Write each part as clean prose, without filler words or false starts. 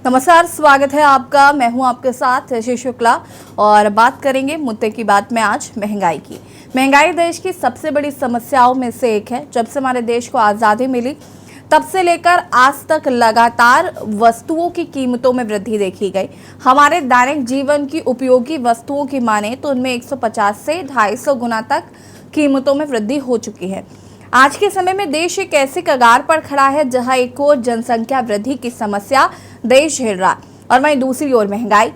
नमस्कार, स्वागत है आपका। मैं हूं आपके साथ यशी शुक्ला और बात करेंगे मुद्दे की बात में आज महंगाई की। महंगाई देश की सबसे बड़ी समस्याओं में से एक है। जब से हमारे देश को आज़ादी मिली तब से लेकर आज तक लगातार वस्तुओं की कीमतों में वृद्धि देखी गई। हमारे दैनिक जीवन की उपयोगी वस्तुओं की माने तो उनमें 150 से 250 गुना तक कीमतों में वृद्धि हो चुकी है। आज के समय में देश एक ऐसे कगार पर खड़ा है जहां एक ओर जनसंख्या वृद्धि की समस्या देश झेल रहा और वहीं दूसरी ओर महंगाई।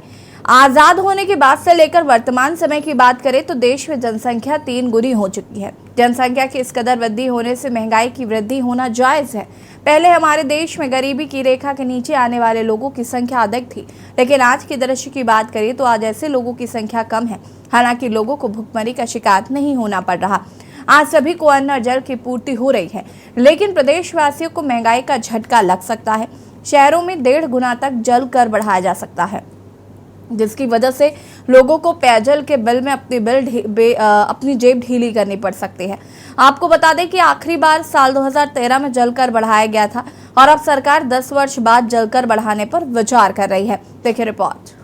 आजाद होने के बाद से लेकर वर्तमान समय की बात करें तो देश में जनसंख्या 3 गुनी हो चुकी है। जनसंख्या की इस कदर वृद्धि होने से महंगाई की वृद्धि होना जायज है। पहले हमारे देश में गरीबी की रेखा के नीचे आने वाले लोगों की संख्या अधिक थी, लेकिन आज की दृश्य की बात करें तो आज ऐसे लोगों की संख्या कम है। हालांकि लोगों को भुखमरी का शिकार नहीं होना पड़ रहा। आज सभी को अन्न और जल की पूर्ति हो रही है, लेकिन प्रदेशवासियों को महंगाई का झटका लग सकता है। शहरों में 1.5 गुना तक जल कर बढ़ाया जा सकता है, जिसकी वजह से लोगों को पेयजल के बिल में अपनी जेब ढीली करनी पड़ सकती है। आपको बता दें कि आखिरी बार साल 2013 में जल कर बढ़ाया गया था और अब सरकार 10 वर्ष बाद जल कर बढ़ाने पर विचार कर रही है। देखिए रिपोर्ट।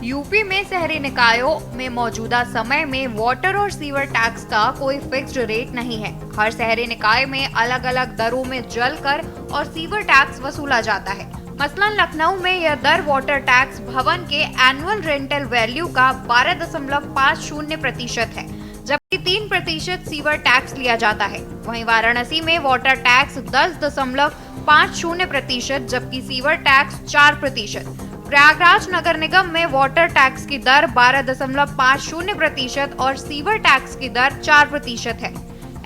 यूपी में शहरी निकायों में मौजूदा समय में वाटर और सीवर टैक्स का कोई फिक्स्ड रेट नहीं है। हर शहरी निकाय में अलग अलग दरों में जल कर और सीवर टैक्स वसूला जाता है। मसलन लखनऊ में यह दर वाटर टैक्स भवन के एनुअल रेंटल वैल्यू का 12.50% है, जबकि 3% सीवर टैक्स लिया जाता है। वहीं वाराणसी में वाटर टैक्स 10.50%, जबकि सीवर टैक्स 4%। प्रयागराज नगर निगम में वाटर टैक्स की दर 12.50% और सीवर टैक्स की दर 4% है।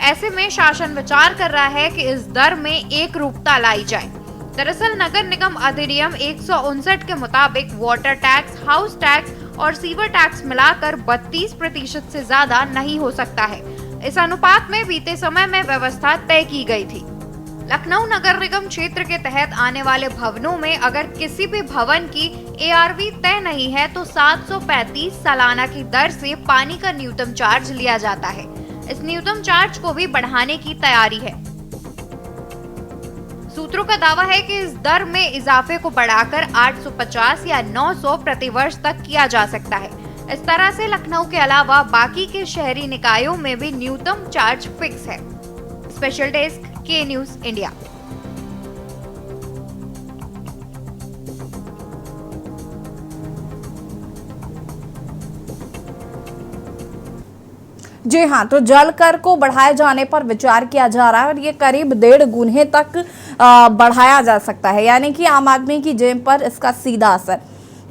ऐसे में शासन विचार कर रहा है कि इस दर में एक रूपता लाई जाए। दरअसल नगर निगम अधिनियम 159 के मुताबिक वाटर टैक्स, हाउस टैक्स और सीवर टैक्स मिलाकर 32% से ज्यादा नहीं हो सकता है। इस अनुपात में बीते समय में व्यवस्था तय की गई थी। लखनऊ नगर निगम क्षेत्र के तहत आने वाले भवनों में अगर किसी भी भवन की ARV तय नहीं है तो 735 सालाना की दर से पानी का न्यूनतम चार्ज लिया जाता है। इस न्यूनतम चार्ज को भी बढ़ाने की तैयारी है। सूत्रों का दावा है कि इस दर में इजाफे को बढ़ाकर 850 या 900 प्रतिवर्ष तक किया जा सकता है। इस तरह से लखनऊ के अलावा बाकी के शहरी निकायों में भी न्यूनतम चार्ज फिक्स है। स्पेशल डेस्क के न्यूज इंडिया। जी हाँ, तो जल कर को बढ़ाए जाने पर विचार किया जा रहा है और ये करीब 1.5 गुने तक बढ़ाया जा सकता है। यानी कि आम आदमी की जेब पर इसका सीधा असर,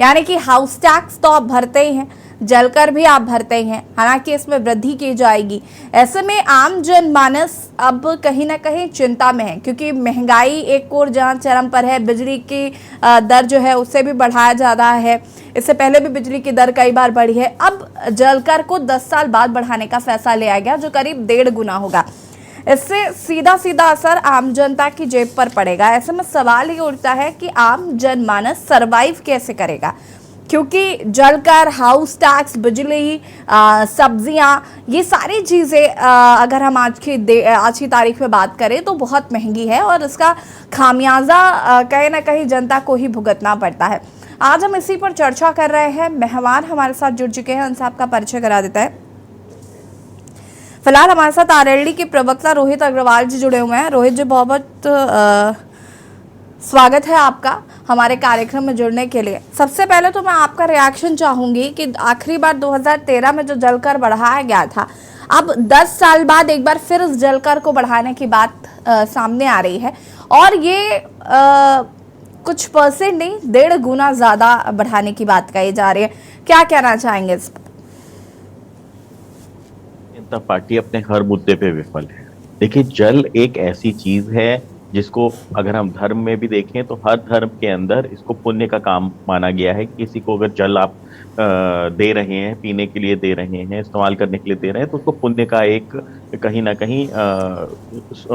यानी कि हाउस टैक्स तो आप भरते ही हैं, जलकर भी आप भरते ही हैं, हालांकि इसमें वृद्धि की जाएगी। ऐसे में आम जनमानस अब कहीं ना कहीं चिंता में है, क्योंकि महंगाई एक और जहां चरम पर है, बिजली की दर जो है उससे भी बढ़ाया जा रहा है। इससे पहले भी बिजली की दर कई बार बढ़ी है। अब जलकर को 10 साल बाद बढ़ाने का फैसला लिया गया, जो करीब 1.5 गुना होगा। इससे सीधा सीधा असर आम जनता की जेब पर पड़ेगा। ऐसे में सवाल ये उठता है कि आम जनमानस सरवाइव कैसे करेगा, क्योंकि जलकर, हाउस टैक्स, बिजली, सब्जियां, ये सारी चीज़ें अगर हम आज की तारीख में बात करें तो बहुत महंगी है और इसका खामियाजा कहीं ना कहीं जनता को ही भुगतना पड़ता है। आज हम इसी पर चर्चा कर रहे हैं। मेहमान हमारे साथ जुड़ चुके हैं, उनसे आपका परिचय करा देता है। फिलहाल हमारे साथ आरएलडी के प्रवक्ता रोहित अग्रवाल जी जुड़े हुए हैं। रोहित जी, बहुत स्वागत है आपका हमारे कार्यक्रम में जुड़ने के लिए। सबसे पहले तो मैं आपका रिएक्शन चाहूंगी कि आखिरी बार 2013 में जो जलकर बढ़ाया गया था, अब 10 साल बाद एक बार फिर उस जलकर को बढ़ाने की बात सामने आ रही है और ये कुछ परसेंट नहीं, 1.5 गुना ज्यादा बढ़ाने की बात कही जा रही है। क्या कहना चाहेंगे इस पर? जनता पार्टी अपने हर मुद्दे पे विफल है। देखिए, जल एक ऐसी चीज है जिसको अगर हम धर्म में भी देखें तो हर धर्म के अंदर इसको पुण्य का काम माना गया है। किसी को अगर जल आप दे रहे हैं, पीने के लिए दे रहे हैं, इस्तेमाल करने के लिए दे रहे हैं, तो उसको पुण्य का एक कहीं ना कहीं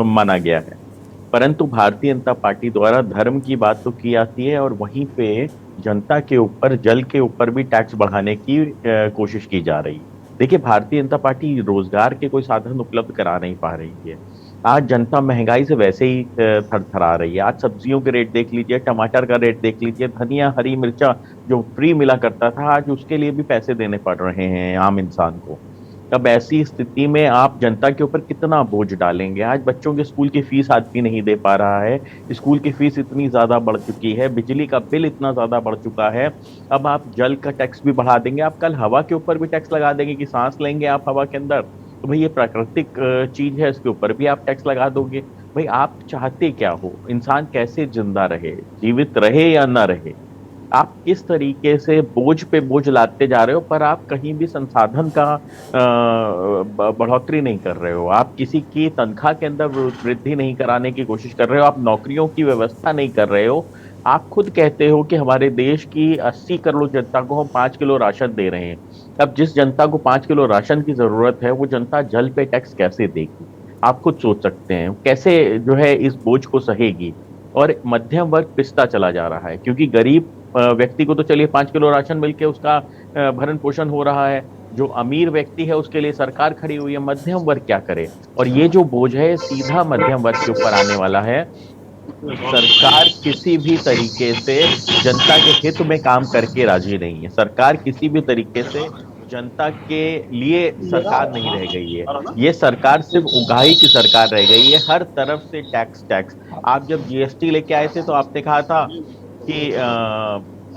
माना गया है। परंतु भारतीय जनता पार्टी द्वारा धर्म की बात तो की जाती है और वहीं पे जनता के ऊपर, जल के ऊपर भी टैक्स बढ़ाने की कोशिश की जा रही है। देखिए, भारतीय जनता पार्टी रोजगार के कोई साधन उपलब्ध करा नहीं पा रही है। आज जनता महंगाई से वैसे ही थरथरा रही है। आज सब्जियों के रेट देख लीजिए, टमाटर का रेट देख लीजिए, धनिया, हरी मिर्चा जो फ्री मिला करता था, आज उसके लिए भी पैसे देने पड़ रहे हैं आम इंसान को। अब ऐसी स्थिति में आप जनता के ऊपर कितना बोझ डालेंगे? आज बच्चों के स्कूल की फीस आदमी नहीं दे पा रहा है। स्कूल की फीस इतनी ज्यादा बढ़ चुकी है, बिजली का बिल इतना ज्यादा बढ़ चुका है। अब आप जल का टैक्स भी बढ़ा देंगे, आप कल हवा के ऊपर भी टैक्स लगा देंगे कि सांस लेंगे आप हवा के अंदर, तो भाई ये प्राकृतिक चीज है, इसके ऊपर भी आप टैक्स लगा दोगे। भाई आप चाहते क्या हो? इंसान कैसे जिंदा रहे, जीवित रहे या ना रहे? आप किस तरीके से बोझ पे बोझ लादते जा रहे हो, पर आप कहीं भी संसाधन का बढ़ोतरी नहीं कर रहे हो। आप किसी की तनख्वाह के अंदर वृद्धि नहीं कराने की कोशिश कर रहे हो, आप नौकरियों की व्यवस्था नहीं कर रहे हो। आप खुद कहते हो कि हमारे देश की 80 करोड़ जनता को हम 5 किलो राशन दे रहे हैं। अब जिस जनता को 5 किलो राशन की जरूरत है, वो जनता जल पे टैक्स कैसे देगी? आप खुद सोच सकते हैं कैसे जो है इस बोझ को सहेगी। और मध्यम वर्ग पिसता चला जा रहा है, क्योंकि गरीब व्यक्ति को तो चलिए 5 किलो राशन मिलके उसका भरण पोषण हो रहा है। जो अमीर व्यक्ति है उसके लिए सरकार खड़ी हुई है, मध्यम वर्ग क्या करे? और ये जो बोझ है सीधा मध्यम वर्ग के ऊपर आने वाला है। सरकार किसी भी तरीके से जनता के हित में काम करके राजी नहीं है। सरकार किसी भी तरीके से जनता के लिए सरकार नहीं रह गई है। ये सरकार सिर्फ उगाही की सरकार रह गई है, हर तरफ से टैक्स टैक्स। आप जब जीएसटी लेके आए थे तो आपने कहा था कि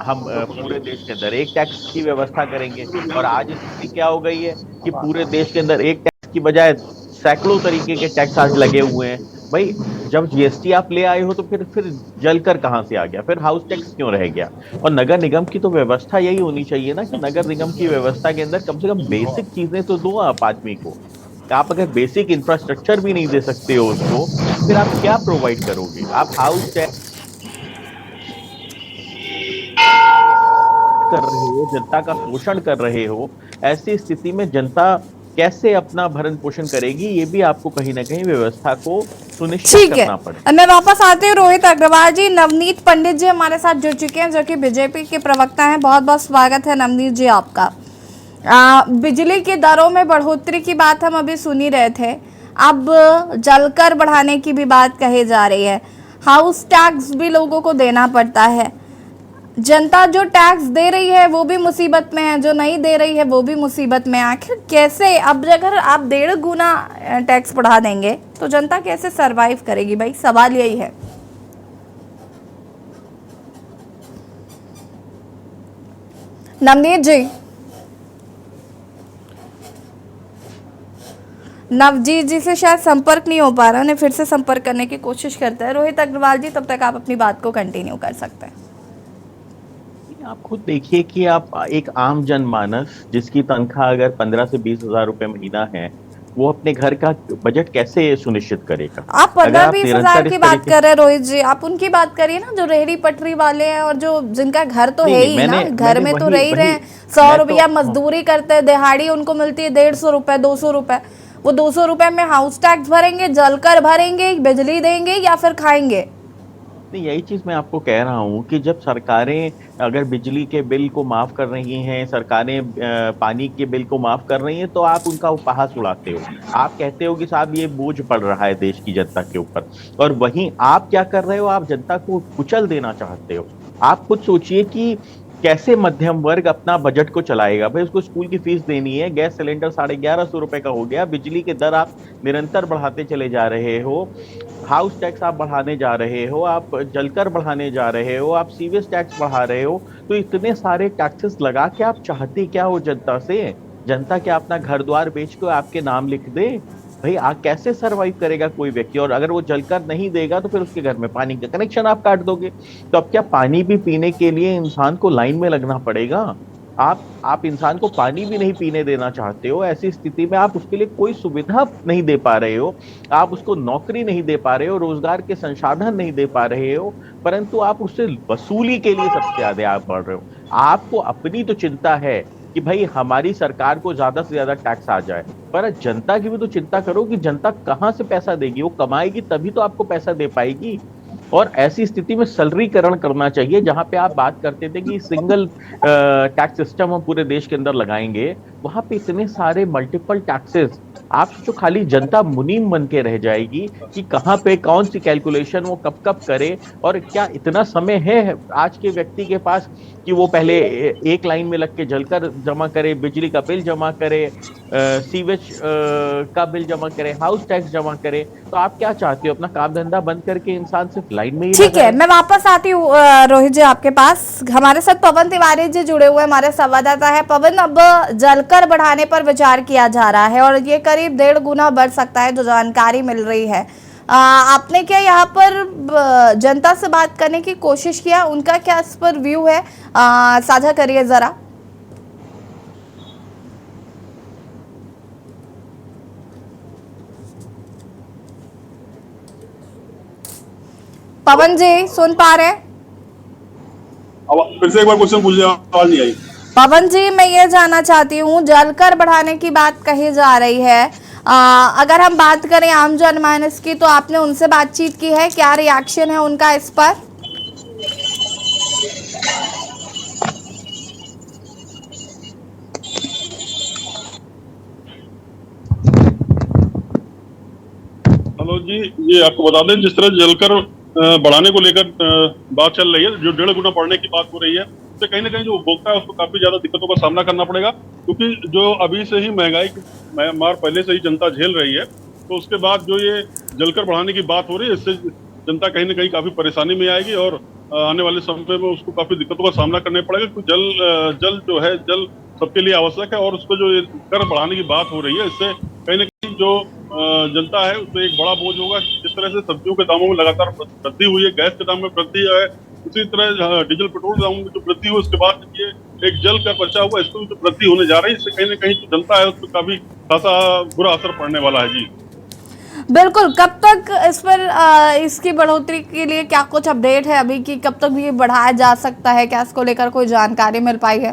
हम पूरे देश के अंदर एक टैक्स की व्यवस्था करेंगे, और आज स्थिति क्या हो गई है कि पूरे देश के अंदर एक टैक्स की बजाय सैकड़ों तरीके के टैक्स आज लगे हुए हैं। भाई जब जीएसटी आप ले आए हो तो फिर जलकर कहां से आ गया? फिर हाउस टैक्स क्यों रह गया? और नगर निगम की तो व्यवस्था यही होनी चाहिए ना कि नगर निगम की व्यवस्था के अंदर कम से कम बेसिक चीजें तो दो आप आदमी को। आप अगर बेसिक इंफ्रास्ट्रक्चर भी नहीं दे सकते हो उसको, फिर आप क्या प्रोवाइड करोगे? आप हाउस टैक्स कर रहे हो, जनता का शोषण कर रहे हो। ऐसी स्थिति में जनता कैसे अपना भरण पोषण करेगी? ये भी आपको कहीं ना कहीं व्यवस्था को सुनिश्चित करना पड़ेगा। मैं वापस आते हूँ रोहित अग्रवाल जी। नवनीत पंडित जी हमारे साथ जुड़ चुके हैं, जो कि बीजेपी के प्रवक्ता हैं। बहुत बहुत स्वागत है नवनीत जी आपका। बिजली की दरों में बढ़ोतरी की बात हम अभी सुन ही रहे थे, अब जलकर बढ़ाने की भी बात कही जा रही है। हाउस टैक्स भी लोगों को देना पड़ता है। जनता जो टैक्स दे रही है वो भी मुसीबत में है, जो नहीं दे रही है वो भी मुसीबत में। आखिर कैसे? अब अगर आप 1.5 गुना टैक्स बढ़ा देंगे तो जनता कैसे सरवाइव करेगी? भाई सवाल यही है। नवनीत जी, नवजीत जी से शायद संपर्क नहीं हो पा रहा, उन्हें फिर से संपर्क करने की कोशिश करते हैं। रोहित अग्रवाल जी, तब तक आप अपनी बात को कंटिन्यू कर सकते हैं। आप खुद देखिए कि आप एक आम जनमानस जिसकी तनख्वाह अगर 15 से 20 हजार रुपए महीना है, वो अपने घर का बजट कैसे सुनिश्चित करेगा? आप 15-20 हजार की बात कर रहे हैं रोहित जी, आप उनकी बात करिए ना जो रेहड़ी पटरी वाले हैं और जो जिनका घर तो है ही ना, घर में तो रह ही रहे हैं। 100 रुपया मजदूरी करते हैं, दिहाड़ी उनको मिलती है 150 रुपए, 200 रुपए। वो 200 रुपए में हाउस टैक्स भरेंगे, जलकर भरेंगे, बिजली देंगे या फिर खाएंगे? नहीं, यही चीज मैं आपको कह रहा हूँ कि जब सरकारें अगर बिजली के बिल को माफ कर रही हैं, सरकारें पानी के बिल को माफ कर रही हैं, तो आप उनका उपहास उड़ाते हो। आप कहते हो कि साहब ये बोझ पड़ रहा है देश की जनता के ऊपर, और वहीं आप क्या कर रहे हो? आप जनता को कुचल देना चाहते हो। आप खुद सोचिए कि कैसे मध्यम वर्ग अपना बजट को चलाएगा? भाई उसको स्कूल की फीस देनी है, गैस सिलेंडर 1150 रुपए का हो गया, बिजली के दर आप निरंतर बढ़ाते चले जा रहे हो, हाउस टैक्स आप बढ़ाने जा रहे हो, आप जलकर बढ़ाने जा रहे हो, आप सीवेज टैक्स बढ़ा रहे हो। तो इतने सारे टैक्सेस लगा के आप चाहते क्या हो जनता से? जनता क्या अपना घर द्वार बेच के आपके नाम लिख दे? भाई आप कैसे सरवाइव करेगा कोई व्यक्ति? और अगर वो जलकर नहीं देगा तो फिर उसके घर में पानी का कनेक्शन आप काट दोगे। तो अब क्या पानी भी पीने के लिए इंसान को लाइन में लगना पड़ेगा? आप इंसान को पानी भी नहीं पीने देना चाहते हो। ऐसी स्थिति में आप उसके लिए कोई सुविधा नहीं दे पा रहे हो, आप उसको नौकरी नहीं दे पा रहे हो, रोजगार के संसाधन नहीं दे पा रहे हो, परंतु आप उससे वसूली के लिए सबसे ज्यादा आप बढ़ रहे हो। आपको अपनी तो चिंता है कि भाई हमारी सरकार को ज्यादा से ज्यादा टैक्स आ जाए, पर जनता की भी तो चिंता करो कि जनता कहां से पैसा देगी, वो कमाएगी तभी तो आपको पैसा दे पाएगी। और ऐसी स्थिति में सरलीकरण करना चाहिए। जहां पे आप बात करते थे कि सिंगल टैक्स सिस्टम हम पूरे देश के अंदर लगाएंगे, वहां पे इतने सारे मल्टीपल टैक्सेस, आप सोचो खाली जनता मुनीम बन के रह जाएगी कि कहां पे कौन सी कैलकुलेशन वो कब कब करे। और क्या इतना समय है आज के व्यक्ति के पास कि वो पहले एक लाइन में लग के जलकर जमा करे, बिजली का बिल जमा करे, सीवेज का बिल जमा करे, हाउस टैक्स जमा करे। तो आप क्या चाहते हो, अपना काम धंधा बंद करके इंसान सिर्फ लाइन में ही ठीक लगा है, रहे? मैं वापस आती हूँ रोहित जी आपके पास। हमारे साथ पवन तिवारी जी जुड़े हुए हमारे संवाददाता है। पवन, अब जलकर बढ़ाने पर विचार किया जा रहा है और ये करीब 1.5 गुना बढ़ सकता है, जो जानकारी मिल रही है। आपने क्या यहाँ पर जनता से बात करने की कोशिश किया, उनका क्या इस पर व्यू है, साझा करिए जरा। पवन जी सुन पा रहे हैं? अब फिर से एक बार क्वेश्चन पूछिए, आवाज नहीं आई। पवन जी, मैं ये जानना चाहती हूँ, जलकर बढ़ाने की बात कही जा रही है। अगर हम बात करें आम जनमानस की, तो आपने उनसे बातचीत की है, क्या रिएक्शन है उनका इस पर? हेलो जी, ये आपको बता दें, जिस तरह जलकर बढ़ाने को लेकर बात चल रही है, जो 1.5 गुना बढ़ने की बात हो रही है, उससे कहीं ना कहीं जो उपभोक्ता है उसको काफी ज्यादा दिक्कतों का सामना करना पड़ेगा। क्योंकि जो अभी से ही महंगाई की मार पहले से ही जनता झेल रही है, तो उसके बाद जो ये जलकर बढ़ाने की बात हो रही है, इससे जनता कहीं ना कहीं काफी परेशानी में आएगी और आने वाले समय में उसको काफी दिक्कतों का सामना करना पड़ेगा। क्योंकि जल जो है, जल सबके लिए आवश्यक है और उसको जो ये कर बढ़ाने की बात हो रही है, इससे कहीं ना कहीं जो जनता है उसमें एक बड़ा बोझ होगा। जिस तरह से सब्जियों के दामों में लगातार वृद्धि हुई है, गैस के दाम में वृद्धि है, उसी तरह डीजल पेट्रोल दामों में जो वृद्धि हुई, उसके बाद ये एक जल का बचा हुआ, इसको भी जो वृद्धि होने जा रही है, इससे कहीं ना कहीं जो जनता है उस पर काफी खासा बुरा असर पड़ने वाला है। जी बिल्कुल, कब तक इस पर इसकी बढ़ोतरी के लिए क्या कुछ अपडेट है अभी कि कब तक ये बढ़ाया जा सकता है, क्या इसको लेकर कोई जानकारी मिल पाई है?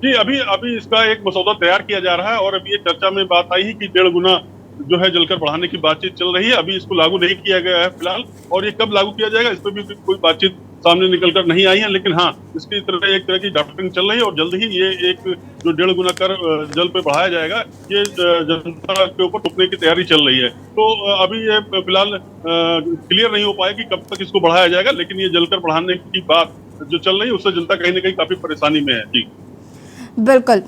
जी, अभी इसका एक मसौदा तैयार किया जा रहा है और अभी ये चर्चा में बात आई है कि 1.5 गुना जो है जलकर बढ़ाने की बातचीत चल रही है। अभी इसको लागू नहीं किया गया है फिलहाल, और ये कब लागू किया जाएगा इस पर भी कोई बातचीत सामने निकलकर नहीं आई है। लेकिन हाँ, इसकी एक तरह की ड्राफ्टिंग चल रही है और जल्द ही ये एक जो 1.5 गुना कर जल पे बढ़ाया जाएगा, ये जनता के ऊपर थोपने की तैयारी चल रही है। तो अभी ये फिलहाल क्लियर नहीं हो पाया कि कब तक इसको बढ़ाया जाएगा, लेकिन ये जलकर बढ़ाने की बात जो चल रही है उससे जनता कहीं ना कहीं काफी परेशानी में है। जी बिल्कुल।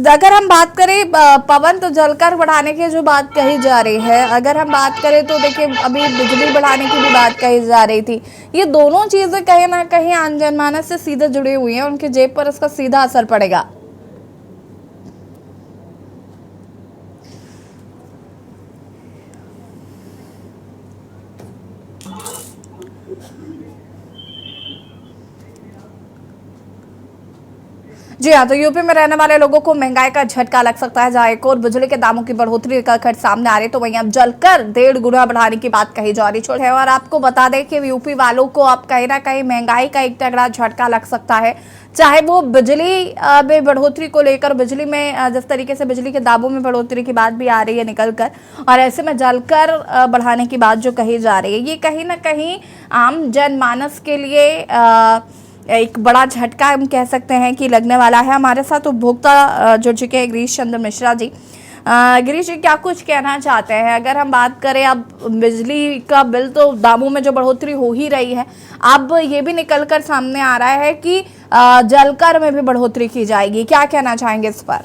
अगर हम बात करें पवन, तो जलकर बढ़ाने की जो बात कही जा रही है, अगर हम बात करें तो देखिए अभी बिजली बढ़ाने की भी बात कही जा रही थी। ये दोनों चीजें कहीं ना कहीं आम जनमानस से सीधे जुड़ी हुई हैं, उनके जेब पर इसका सीधा असर पड़ेगा। जी हाँ, तो यूपी में रहने वाले लोगों को महंगाई का झटका लग सकता है। जहाँ एक और बिजली के दामों की बढ़ोतरी का खर्च सामने आ रही है, तो वहीं अब जलकर 1.5 गुना बढ़ाने की बात कही जा रही है। और आपको बता दें कि यूपी वालों को अब कहीं ना कहीं महंगाई का एक तगड़ा झटका लग सकता है, चाहे वो बिजली में बढ़ोतरी को लेकर, बिजली में जिस तरीके से बिजली के दामों में बढ़ोतरी की बात भी आ रही है निकल कर, और ऐसे में जलकर बढ़ाने की बात जो कही जा रही है, ये कहीं ना कहीं आम जनमानस के लिए एक बड़ा झटका हम कह सकते हैं कि लगने वाला है। हमारे साथ उपभोक्ता जुड़ चुके हैं गिरीश चंद्र मिश्रा जी। गिरीश जी, क्या कुछ कहना चाहते हैं? अगर हम बात करें, अब बिजली का बिल तो दामों में जो बढ़ोतरी हो ही रही है, अब ये भी निकलकर सामने आ रहा है कि जलकर में भी बढ़ोतरी की जाएगी, क्या कहना चाहेंगे इस पर?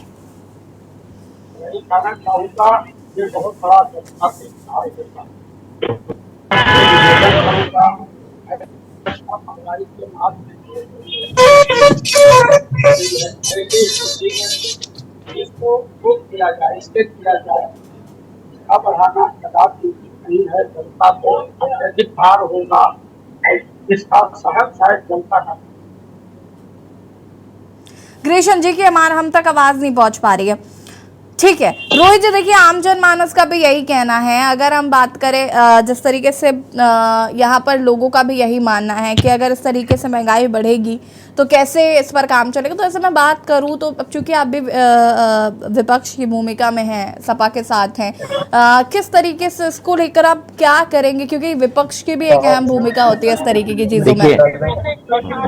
ये बहुत बड़ा इसको रोक किया जाए, स्टेट किया जाए, इसका बढ़ाना कदापि नहीं है। जनता को अत्यधिक भार होगा, इसका सहज शायद जनता का ग्रेशन जी की हम तक आवाज नहीं पहुंच पा रही है। ठीक है रोहित जी, देखिए आम जनमानस का भी यही कहना है, अगर हम बात करें जिस तरीके से यहाँ पर लोगों का भी यही मानना है कि अगर इस तरीके से महंगाई बढ़ेगी तो कैसे इस पर काम चलेगा। तो ऐसे मैं बात करूँ तो अब चूंकि आप भी विपक्ष की भूमिका में हैं, सपा के साथ हैं, किस तरीके से इसको लेकर आप क्या करेंगे, क्योंकि विपक्ष की भी एक अहम भूमिका होती है इस तरीके की चीजों में।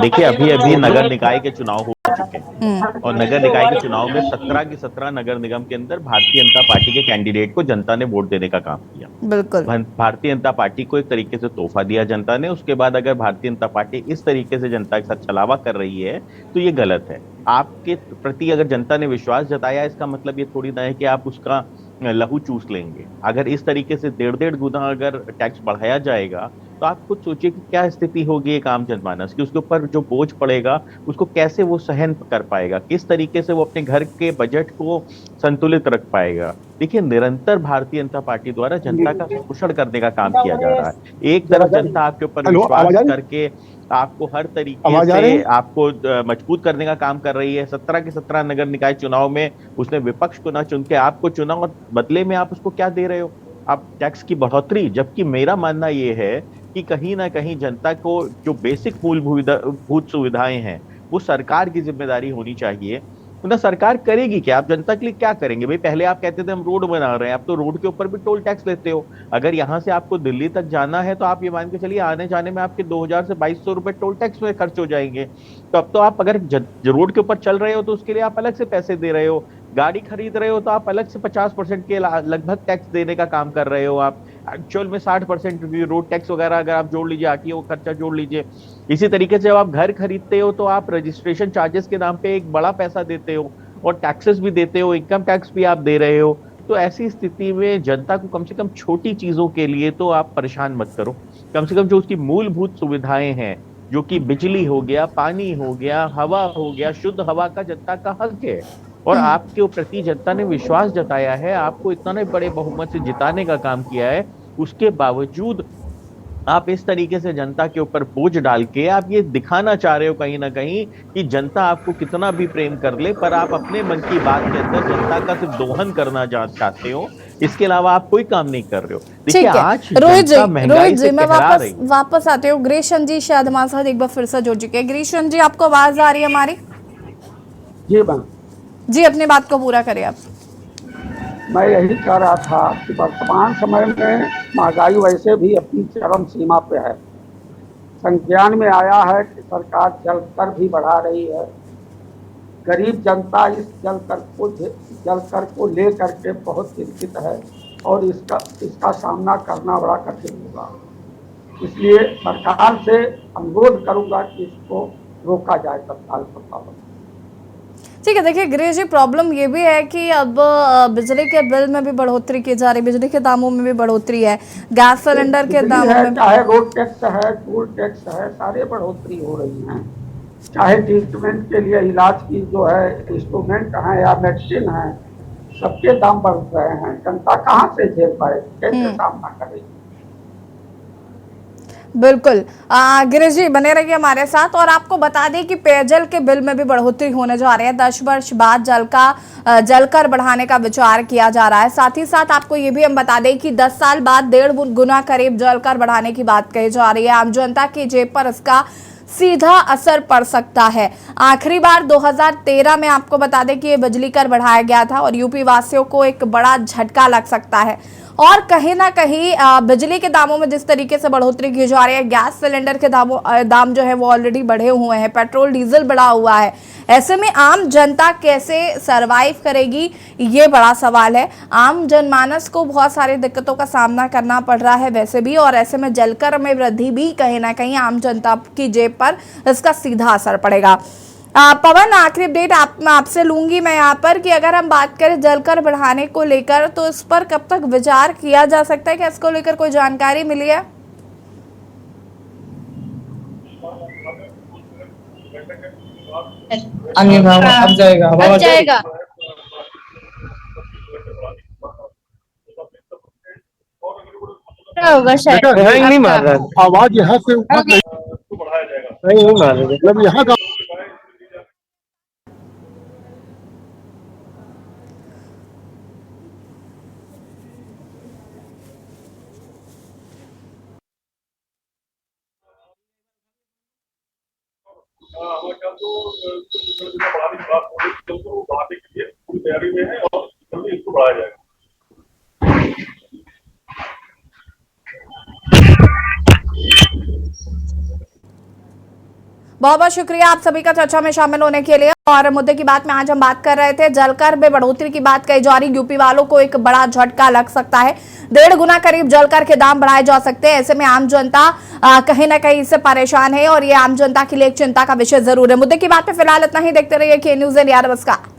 देखिए अभी नगर निकाय के चुनाव हो चुके हैं और नगर निकाय के चुनाव में 17 की 17 नगर निगम के अंदर भारतीय जनता पार्टी के कैंडिडेट को जनता ने वोट देने का काम किया। बिल्कुल, भारतीय जनता पार्टी को एक तरीके से तोहफा दिया जनता ने। उसके बाद अगर भारतीय जनता पार्टी इस तरीके से जनता के साथ छलावा कर रही है तो ये गलत है। आपके प्रति अगर जनता ने विश्वास जताया, इसका मतलब ये थोड़ी ना है कि आप उसका लहू चूस लेंगे। अगर इस तरीके से 1.5 गुना अगर टैक्स बढ़ाया जाएगा तो आप खुद सोचिए कि क्या स्थिति होगी एक आम जनमानस की। उसके ऊपर जो बोझ पड़ेगा उसको कैसे वो सहन कर पाएगा, किस तरीके से वो अपने घर के बजट को संतुलित रख पाएगा। देखिए निरंतर भारतीय जनता पार्टी द्वारा जनता का शोषण करने का काम किया जा रहा है। एक तरफ जनता आपके ऊपर विश्वास करके आपको हर तरीके से आपको मजबूत करने का काम कर रही है। 17 के 17 नगर निकाय चुनाव में उसने विपक्ष को ना चुन के आपको चुना और बदले में आप उसको क्या दे रहे हो, आप टैक्स की बढ़ोतरी। जबकि मेरा मानना ये है कि कहीं ना कहीं जनता को जो बेसिक मूलभूत सुविधाएं हैं वो सरकार की जिम्मेदारी होनी चाहिए। ना सरकार करेगी क्या, आप जनता के लिए क्या करेंगे भाई। पहले आप कहते थे हम रोड बना रहे हैं, अब तो रोड के ऊपर भी टोल टैक्स लेते हो। अगर यहाँ से आपको दिल्ली तक जाना है तो आप ये मान के चलिए आने जाने में आपके 2000 से 2200 रुपए टोल टैक्स में खर्च हो जाएंगे। तो अब तो आप अगर रोड के ऊपर चल रहे हो तो उसके लिए आप अलग से पैसे दे रहे हो, गाड़ी खरीद रहे हो तो आप अलग से 50% के लगभग टैक्स देने का काम कर रहे हो। आप एक्चुअल में 60% रोड टैक्स वगैरह अगर आप जोड़ लीजिए, आके वो खर्चा जोड़ लीजिए। इसी तरीके से जब आप घर खरीदते हो तो आप रजिस्ट्रेशन चार्जेस के नाम पे एक बड़ा पैसा देते हो और टैक्सेस भी देते हो, इनकम टैक्स भी आप दे रहे हो। तो ऐसी स्थिति में जनता को कम से कम छोटी चीजों के लिए तो आप परेशान मत करो। कम से कम जो उसकी मूलभूत सुविधाएं हैं, जो कि बिजली हो गया, पानी हो गया, हवा हो गया, शुद्ध हवा का जनता का हक है। और आपके प्रति जनता ने विश्वास जताया है, आपको इतने बड़े बहुमत से जिताने का काम किया है, उसके बावजूद आप इस तरीके से जनता के ऊपर बोझ डाल के आप ये दिखाना चाह रहे हो कहीं ना कहीं कि जनता आपको कितना भी प्रेम कर ले, पर आप अपने मन की बात के अंदर जनता का सिर्फ दोहन करना चाहते हो। इसके अलावा आप कोई काम नहीं कर रहे हो। देखिए आज रोहित जी मैं वापस आते हूँ। ग्रेशन जी शायद हमारे साथ एक बार फिर से जुड़ चुके हैं। ग्रेशन जी आपको आवाज आ रही है हमारी? जी अपनी बात को पूरा करें आप। मैं यही कह रहा था कि वर्तमान समय में महंगाई वैसे भी अपनी चरम सीमा पे है। संज्ञान में आया है कि सरकार जलकर भी बढ़ा रही है। गरीब जनता इस जलकर को लेकर के बहुत चिंतित है और इसका सामना करना बड़ा कठिन होगा। इसलिए सरकार से अनुरोध करूंगा कि इसको रोका जाए तत्काल प्रभाव। ठीक है, देखिए गिरीश जी प्रॉब्लम ये भी है कि अब बिजली के बिल में भी बढ़ोतरी की जा रही है, बिजली के दामों में भी बढ़ोतरी है, गैस सिलेंडर के दामों में, चाहे रोड टैक्स है, टोल टैक्स है, सारे बढ़ोतरी हो रही हैं। चाहे ट्रीटमेंट के लिए इलाज की जो है इंस्ट्रूमेंट है या मेडिसिन है, सबके दाम बढ़ रहे हैं। जनता कहाँ से झेल पाए, कैसे सामना करेगी। बिल्कुल गिरीश जी बने रहिए हमारे साथ। और आपको बता दें कि पेयजल के बिल में भी बढ़ोतरी होने जा रही है। 10 वर्ष बाद जलकर बढ़ाने का विचार किया जा रहा है। साथ ही साथ आपको ये भी हम बता दें कि 10 साल बाद 1.5 गुना करीब जलकर बढ़ाने की बात कही जा रही है। आम जनता की जेब पर इसका सीधा असर पड़ सकता है। आखिरी बार 2013 में आपको बता दें कि ये बिजली कर बढ़ाया गया था और यूपी वासियों को एक बड़ा झटका लग सकता है। और कहीं ना कहीं बिजली के दामों में जिस तरीके से बढ़ोतरी की जा रही है, गैस सिलेंडर के दाम जो है वो ऑलरेडी बढ़े हुए हैं, पेट्रोल डीजल बढ़ा हुआ है। ऐसे में आम जनता कैसे सरवाइव करेगी, ये बड़ा सवाल है। आम जनमानस को बहुत सारी दिक्कतों का सामना करना पड़ रहा है वैसे भी, और ऐसे में जलकर में वृद्धि भी कहीं ना कहीं आम जनता की जेब पर इसका सीधा असर पड़ेगा। पवन आखिरी अपडेट आपसे लूंगी मैं यहाँ पर कि अगर हम बात करें जलकर बढ़ाने को लेकर तो इस पर कब तक विचार किया जा सकता है, क्या इसको लेकर कोई जानकारी मिली है? अब जाएगा होगा शायद। नहीं मार रहा, आवाज यहाँ से नहीं मार रहे, मतलब यहाँ का जो बढ़ाने की बात हो रही है वो बढ़ाने के लिए पूरी तैयारी में है और जल्दी इसको बढ़ाया जाएगा। बहुत बहुत शुक्रिया आप सभी का चर्चा में शामिल होने के लिए। और मुद्दे की बात में आज हम बात कर रहे थे, जलकर में बढ़ोतरी की बात कही जा रही, यूपी वालों को एक बड़ा झटका लग सकता है। 1.5 गुना करीब जलकर के दाम बढ़ाए जा सकते हैं। ऐसे में आम जनता कहीं ना कहीं इससे परेशान है और ये आम जनता के लिए एक चिंता का विषय जरूर है। मुद्दे की बात में फिलहाल इतना ही। देखते रहिए के न्यूज़ इंडिया। नमस्कार।